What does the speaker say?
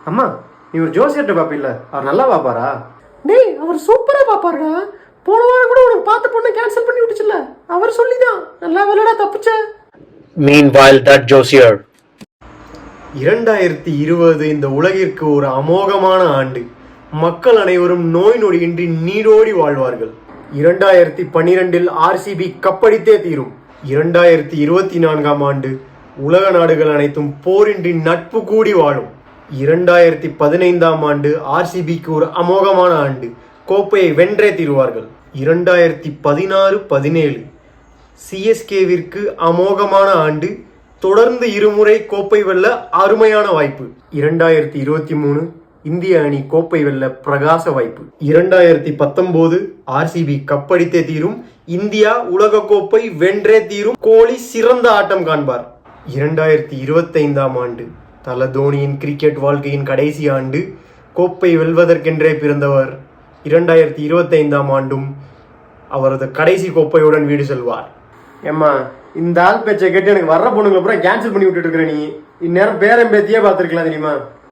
அம்மா, நீ ஒரு ஜோசியர்கிட்ட பாப்பில்ல, அவர் நல்லா பாப்பாரா? டேய், அவர் சூப்பரா பாப்பாருடா. போன வாரம் கூட உனக்கு பார்த்த பொண்ணை கேன்சல் பண்ணி விட்டுச்சுல, அவர் சொல்லிதான் நல்லா வேலைடா தப்பிச்ச. Meanwhile, that Josier. 2020 இந்த உலகிற்கு ஒரு அமோகமான ஆண்டு. மக்கள் அனைவரும் நோய் நொடியின்றி நீடோடி வாழ்வார்கள். 2012 ஆர்சிபி கப்படித்தே தீரும். 2024 ஆண்டு உலக நாடுகள் அனைத்தும் போரின்றி நட்பு கூடி வாழும். 2015 ஆண்டு ஆர்சிபிக்கு ஒரு அமோகமான ஆண்டு. கோப்பையை வென்றே தீருவார்கள். 2016-17 சிஎஸ்கேவிற்கு அமோகமான ஆண்டு. தொடர்ந்து இருமுறை கோப்பை வெல்ல அருமையான வாய்ப்பு. 2023 இந்திய அணி கோப்பை வெல்ல பிரகாச வாய்ப்பு. 2019 ஆர்சிபி கப்படித்தே தீரும். இந்தியா உலக கோப்பை வென்றே தீரும். கோலி சிறந்த ஆட்டம் காண்பார். 2025 ஆண்டு தல தோனியின் கிரிக்கெட் வாழ்க்கையின் கடைசி ஆண்டு. கோப்பை வெல்வதற்கென்றே பிறந்தவர். 2025 ஆண்டும் அவரது கடைசி கோப்பையுடன் வீடு செல்வார். ஏம்மா, இந்த ஆள் பேச்சை கேட்டு எனக்கு வர்ற பொண்ணுங்களை பூரா கேன்சல் பண்ணி விட்டுட்டு இருக்கிற நீ. இந்நேரம் பேரன் பேத்தியே பார்த்துருக்கலாம் தெரியுமா?